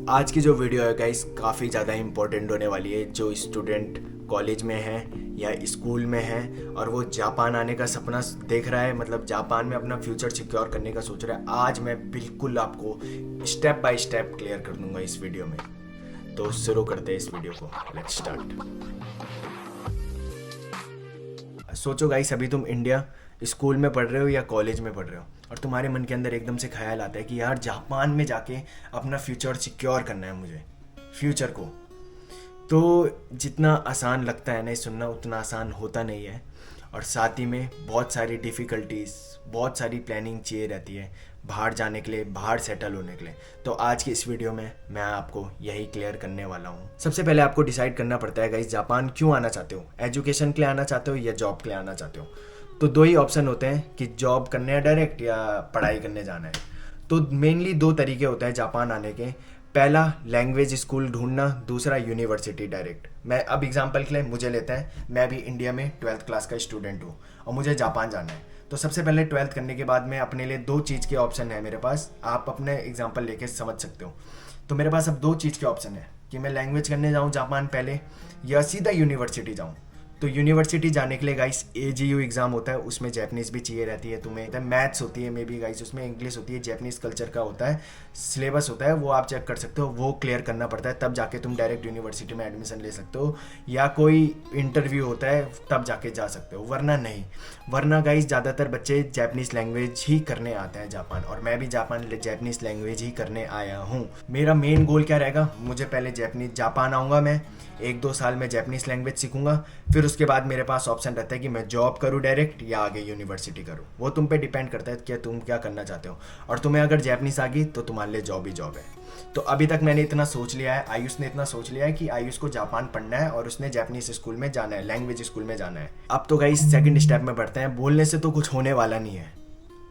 आज की जो वीडियो है गाइस काफ़ी ज़्यादा इम्पोर्टेंट होने वाली है। जो स्टूडेंट कॉलेज में है या स्कूल में है और वो जापान आने का सपना देख रहा है, मतलब जापान में अपना फ्यूचर सिक्योर करने का सोच रहा है, आज मैं बिल्कुल आपको स्टेप बाय स्टेप क्लियर कर दूंगा इस वीडियो में। तो शुरू करते हैं इस वीडियो को। Let's start. सोचो गाइस, अभी तुम इंडिया स्कूल में पढ़ रहे हो या कॉलेज में पढ़ रहे हो और तुम्हारे मन के अंदर एकदम से ख्याल आता है कि यार जापान में जाके अपना फ्यूचर सिक्योर करना है मुझे, फ्यूचर को। तो जितना आसान लगता है ना सुनना, उतना आसान होता नहीं है और साथ ही में बहुत सारी डिफ़िकल्टीज़, बहुत सारी प्लानिंग चाहिए रहती है बाहर जाने के लिए, बाहर सेटल होने के लिए। तो आज की इस वीडियो में मैं आपको यही क्लियर करने वाला हूँ। सबसे पहले आपको डिसाइड करना पड़ता है गाइस, जापान क्यों आना चाहते हो? एजुकेशन के लिए आना चाहते हो या जॉब के लिए आना चाहते हो? तो दो ही ऑप्शन होते हैं कि जॉब करने है डायरेक्ट या पढ़ाई करने जाना है। तो मेनली दो तरीके होते हैं जापान आने के। पहला लैंग्वेज स्कूल ढूंढना, दूसरा यूनिवर्सिटी डायरेक्ट। मैं अब एग्जांपल के लिए मुझे लेते हैं, मैं अभी इंडिया में 12th क्लास का स्टूडेंट हूँ और मुझे जापान जाना है। तो सबसे पहले 12th करने के बाद मैं अपने लिए दो चीज़ के ऑप्शन है मेरे पास। आप अपने एग्जांपल लेके समझ सकते हो। तो मेरे पास अब दो चीज़ के ऑप्शन है कि मैं लैंग्वेज करने जाऊँ जापान पहले या सीधा यूनिवर्सिटी जाऊँ। तो यूनिवर्सिटी जाने के लिए गाइस AGU एग्ज़ाम होता है, उसमें जैपनीज़ भी चाहिए रहती है तुम्हें, मैथ्स होती है मे बी गाइस, उसमें इंग्लिश होती है, जैपनीज़ कल्चर का होता है, सिलेबस होता है, वो आप चेक कर सकते हो, वो क्लियर करना पड़ता है, तब जाके तुम डायरेक्ट यूनिवर्सिटी में एडमिशन ले सकते हो या कोई इंटरव्यू होता है तब जाके जा सकते हो, वरना नहीं। वरना गाइस ज़्यादातर बच्चे जैपनीज़ लैंग्वेज ही करने आते हैं जापान, और मैं भी जैपनीज़ लैंग्वेज ही करने आया हूँ। मेरा मेन गोल क्या रहेगा, मुझे पहले जापान आऊँगा, मैं 1-2 साल में जैपनीज़ लैंग्वेज सीखूंगा, फिर उसके बाद मेरे पास ऑप्शन रहता है कि मैं जॉब करूँ डायरेक्ट या आगे यूनिवर्सिटी करूँ। वो तुम पे डिपेंड करता है कि तुम क्या करना चाहते हो, और तुम्हें अगर जैपनीज़ आ गई तो तुम्हारे लिए जॉब ही जॉब है। तो अभी तक मैंने इतना सोच लिया है, आयुष ने इतना सोच लिया है कि आयुष को जापान पढ़ना है और उसने जैपनीज़ स्कूल में जाना है, लैंग्वेज स्कूल में जाना है। अब तो गाइस सेकंड स्टेप में बढ़ते हैं। बोलने से तो कुछ होने वाला नहीं है।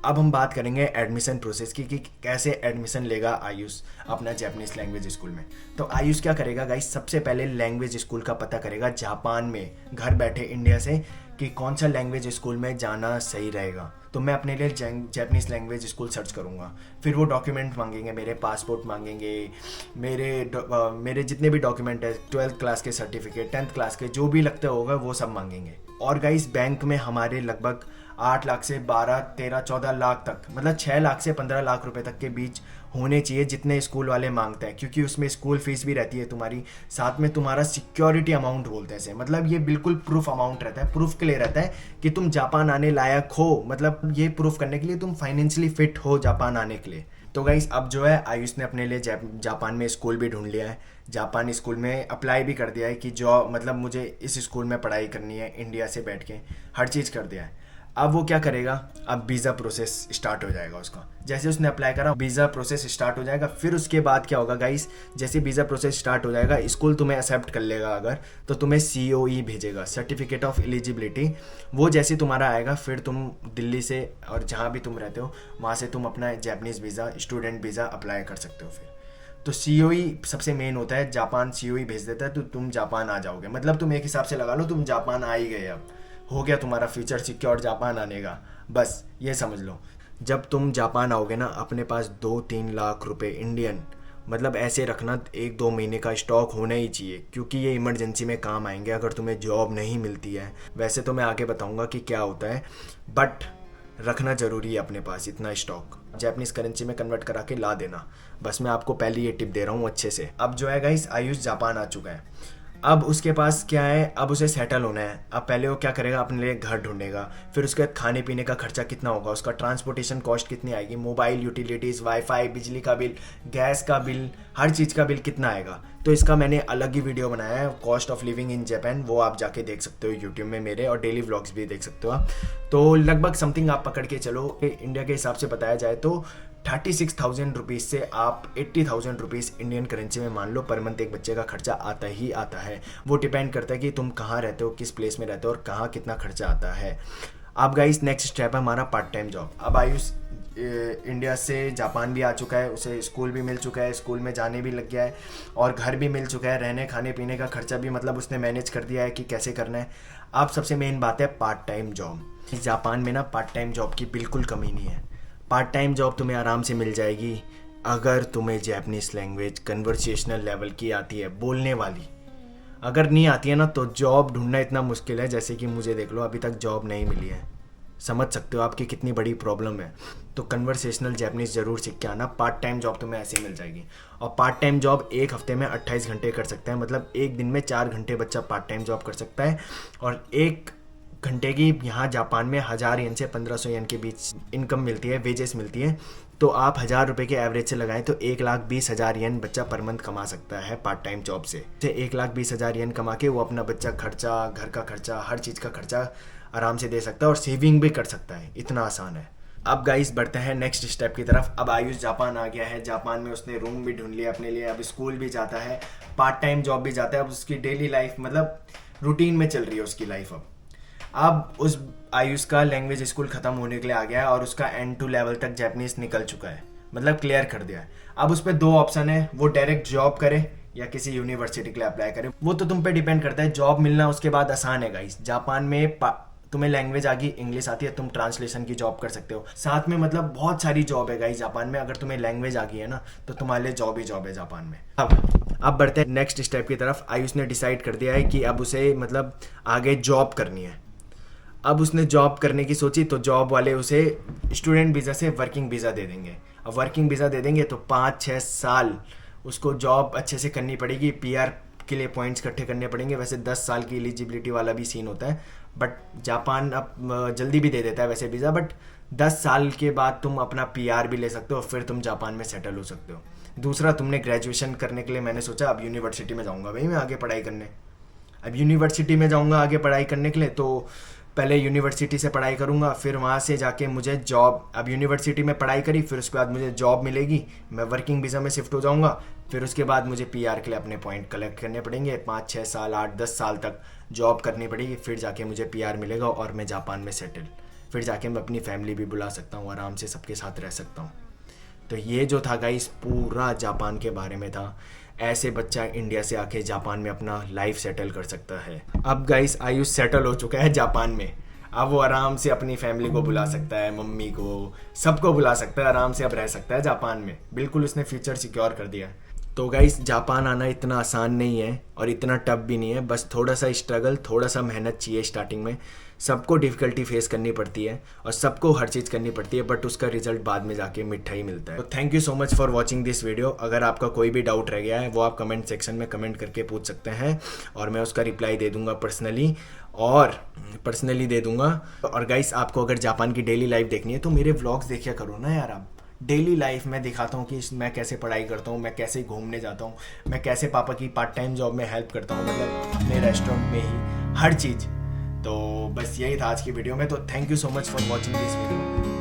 अब हम बात करेंगे एडमिशन प्रोसेस की कि कैसे एडमिशन लेगा आयुष अपना जैपनीज़ लैंग्वेज स्कूल में। तो आयुष क्या करेगा गाइस, सबसे पहले लैंग्वेज स्कूल का पता करेगा जापान में, घर बैठे इंडिया से, कि कौन सा लैंग्वेज स्कूल में जाना सही रहेगा। तो मैं अपने लिए जैपनीज़ लैंग्वेज स्कूल सर्च करूँगा। फिर वो डॉक्यूमेंट मांगेंगे, मेरे पासपोर्ट मांगेंगे, मेरे जितने भी डॉक्यूमेंट है, 12th क्लास के सर्टिफिकेट, 10th क्लास के जो भी लगते होगा वो सब मांगेंगे। और गाइस बैंक में हमारे लगभग 8 लाख से 12, 13, 14 लाख तक, मतलब 6 लाख से 15 लाख रुपए तक के बीच होने चाहिए जितने स्कूल वाले मांगते हैं, क्योंकि उसमें स्कूल फीस भी रहती है तुम्हारी, साथ में तुम्हारा सिक्योरिटी अमाउंट बोलते हैं इसे, मतलब ये बिल्कुल प्रूफ अमाउंट रहता है, प्रूफ के लिए रहता है कि तुम जापान आने लायक हो, मतलब ये प्रूफ करने के लिए तुम फाइनेंशियली फिट हो जापान आने के लिए। तो गाइस अब जो है आयुष ने अपने लिए जापान में स्कूल भी ढूंढ लिया है, जापानी स्कूल में अप्लाई भी कर दिया है कि जॉब, मतलब मुझे इस स्कूल में पढ़ाई करनी है इंडिया से बैठ के, हर चीज़ कर दिया है। अब वो क्या करेगा, अब वीज़ा प्रोसेस स्टार्ट हो जाएगा उसका। जैसे उसने अप्लाई करा, वीज़ा प्रोसेस स्टार्ट हो जाएगा। फिर उसके बाद क्या होगा गाइस, जैसे वीज़ा प्रोसेस स्टार्ट हो जाएगा, स्कूल तुम्हें एक्सेप्ट कर लेगा अगर, तो तुम्हें COE भेजेगा, सर्टिफिकेट ऑफ एलिजिबिलिटी। वो जैसे तुम्हारा आएगा, फिर तुम दिल्ली से और जहाँ भी तुम रहते हो वहाँ से तुम अपना Japanese visa, student visa apply कर सकते हो। फिर तो COE सबसे मेन होता है, जापान COE भेज देता है तो तुम जापान आ जाओगे। मतलब तुम एक हिसाब से लगा लो, तुम जापान आ ही गए, अब हो गया तुम्हारा फ्यूचर सिक्योर जापान आने का, बस ये समझ लो। जब तुम जापान आओगे ना, अपने पास 2-3 लाख रुपए इंडियन, मतलब ऐसे रखना, 1-2 महीने का स्टॉक होना ही चाहिए, क्योंकि ये इमरजेंसी में काम आएंगे अगर तुम्हें जॉब नहीं मिलती है। वैसे तो मैं आगे बताऊंगा कि क्या होता है, बट रखना ज़रूरी है अपने पास इतना स्टॉक, जैपनीज़ करेंसी में कन्वर्ट करा के ला देना। बस मैं आपको पहले ये टिप दे रहा हूँ अच्छे से। अब जो है गाइस, आयुष जापान आ चुका है। अब उसके पास क्या है, अब उसे सेटल होना है। अब पहले वो क्या करेगा, अपने लिए घर ढूंढेगा, फिर उसके बाद खाने पीने का खर्चा कितना होगा, उसका ट्रांसपोर्टेशन कॉस्ट कितनी आएगी, मोबाइल यूटिलिटीज़, वाईफाई, बिजली का बिल, गैस का बिल, हर चीज़ का बिल कितना आएगा। तो इसका मैंने अलग ही वीडियो बनाया है, cost of living in Japan, वो आप जाके देख सकते हो यूट्यूब में मेरे, और डेली व्लॉग्स भी देख सकते हो आप। तो लगभग समथिंग आप पकड़ के चलो, इंडिया के हिसाब से बताया जाए तो 36,000 रुपीज़ से आप 80,000 रुपीज़ इंडियन करेंसी में मान लो पर मंथ एक बच्चे का खर्चा आता ही आता है। वो डिपेंड करता है कि तुम कहाँ रहते हो, किस प्लेस में रहते हो और कहाँ कितना खर्चा आता है। अब गाइस नेक्स्ट स्टेप है हमारा पार्ट टाइम जॉब। अब आयुष इंडिया से जापान भी आ चुका है, उसे स्कूल भी मिल चुका है, स्कूल में जाने भी लग गया है और घर भी मिल चुका है, रहने खाने पीने का खर्चा भी मतलब उसने मैनेज कर दिया है कि कैसे करना है। अब सबसे मेन बात है पार्ट टाइम जॉब। जापान में ना पार्ट टाइम जॉब की बिल्कुल कमी नहीं है, पार्ट टाइम जॉब तुम्हें आराम से मिल जाएगी। अगर तुम्हें जैपनीज लैंग्वेज कन्वर्सेशनल लेवल की आती है, बोलने वाली, अगर नहीं आती है ना, तो जॉब ढूंढना इतना मुश्किल है, जैसे कि मुझे देख लो, अभी तक जॉब नहीं मिली है। समझ सकते हो आपकी कितनी बड़ी प्रॉब्लम है। तो कन्वर्सेशनल जैपनीज ज़रूर सीख के आना। पार्ट टाइम जॉब तुम्हें ऐसे मिल जाएगी, और पार्ट टाइम जॉब एक हफ्ते में 28 घंटे कर सकता है, मतलब एक दिन में 4 घंटे बच्चा पार्ट टाइम जॉब कर सकता है। और एक घंटे की यहाँ जापान में 1000 येन से 1500 येन के बीच इनकम मिलती है, वेजेस मिलती है। तो आप 1000 रुपये के एवरेज से लगाएं तो 1,20,000 येन बच्चा पर मंथ कमा सकता है पार्ट टाइम जॉब से। 1,20,000 येन कमा के वो अपना बच्चा खर्चा, घर का खर्चा, हर चीज़ का खर्चा आराम से दे सकता है, और सेविंग भी कर सकता है। इतना आसान है। अब गाइस बढ़ते हैं नेक्स्ट स्टेप की तरफ। अब आयुष जापान आ गया है। जापान में उसने रूम भी ढूंढ लिया अपने लिए, अब स्कूल भी जाता है, पार्ट टाइम जॉब भी जाता है। अब उसकी डेली लाइफ मतलब रूटीन में चल रही है उसकी लाइफ। अब उस आयुष का लैंग्वेज स्कूल खत्म होने के लिए आ गया है, और उसका N2 लेवल तक जैपनीज निकल चुका है, मतलब क्लियर कर दिया है। अब उस पर 2 ऑप्शन है, वो डायरेक्ट जॉब करे या किसी यूनिवर्सिटी के लिए अप्लाई करे। वो तो तुम पे डिपेंड करता है। जॉब मिलना उसके बाद आसान है गाइस। जापान में तुम्हें लैंग्वेज आ गई, इंग्लिश आती है, तुम ट्रांसलेशन की जॉब कर सकते हो साथ में। मतलब बहुत सारी जॉब है गाइस जापान में। अगर तुम्हें लैंग्वेज आ गई है ना, तो तुम्हारे लिए जॉब ही जॉब है जापान में। अब बढ़ते हैं नेक्स्ट स्टेप की तरफ। आयुष ने डिसाइड कर दिया है कि अब उसे मतलब आगे जॉब करनी है। अब उसने जॉब करने की सोची, तो जॉब वाले उसे स्टूडेंट वीज़ा से वर्किंग वीज़ा दे देंगे। अब वर्किंग वीज़ा दे देंगे तो 5-6 साल उसको जॉब अच्छे से करनी पड़ेगी। PR के लिए पॉइंट्स इकट्ठे करने पड़ेंगे। वैसे 10 साल की एलिजिबिलिटी वाला भी सीन होता है, बट जापान अब जल्दी भी दे देता है वैसे वीज़ा। बट 10 साल के बाद तुम अपना PR भी ले सकते हो, फिर तुम जापान में सेटल हो सकते हो। दूसरा, तुमने ग्रेजुएशन करने के लिए मैंने सोचा अब यूनिवर्सिटी में जाऊँगा भाई मैं आगे पढ़ाई करने। अब यूनिवर्सिटी में जाऊँगा आगे पढ़ाई करने के लिए, तो पहले यूनिवर्सिटी से पढ़ाई करूँगा, फिर वहाँ से जाके मुझे जॉब, अब यूनिवर्सिटी में पढ़ाई करी, फिर उसके बाद मुझे जॉब मिलेगी, मैं वर्किंग वीज़ा में शिफ्ट हो जाऊँगा। फिर उसके बाद मुझे PR के लिए अपने पॉइंट कलेक्ट करने पड़ेंगे। 5-6 साल, 8-10 साल तक जॉब करनी पड़ेगी, फिर जाके मुझे PR मिलेगा और मैं जापान में सेटल। फिर जाके मैं अपनी फैमिली भी बुला सकता हूँ, आराम से सबके साथ रह सकता हूँ। तो ये जो था गाइस पूरा जापान के बारे में था। ऐसे बच्चा इंडिया से आके जापान में अपना लाइफ सेटल कर सकता है। अब गाइस आयुष सेटल हो चुका है जापान में। अब वो आराम से अपनी फैमिली को बुला सकता है, मम्मी को, सबको बुला सकता है, आराम से अब रह सकता है जापान में। बिल्कुल उसने फ्यूचर सिक्योर कर दिया। तो गाइस जापान आना इतना आसान नहीं है और इतना टफ भी नहीं है। बस थोड़ा सा स्ट्रगल, थोड़ा सा मेहनत चाहिए स्टार्टिंग में। सबको डिफ़िकल्टी फेस करनी पड़ती है और सबको हर चीज़ करनी पड़ती है, बट उसका रिजल्ट बाद में जाके मीठा ही मिलता है। तो thank you so much for watching this video. अगर आपका कोई भी डाउट रह गया है वो आप कमेंट सेक्शन में कमेंट करके पूछ सकते हैं, और मैं उसका रिप्लाई दे दूंगा पर्सनली दे दूंगा। और गाइस आपको अगर जापान की डेली लाइफ देखनी है तो मेरे व्लॉग्स देखिया करो ना यार। आप डेली लाइफ में दिखाता हूँ कि मैं कैसे पढ़ाई करता हूँ, मैं कैसे घूमने जाता हूँ, मैं कैसे पापा की पार्ट टाइम जॉब में हेल्प करता हूँ, मतलब अपने रेस्टोरेंट में ही हर चीज़। तो बस यही था आज की वीडियो में। तो thank you so much for watching this video.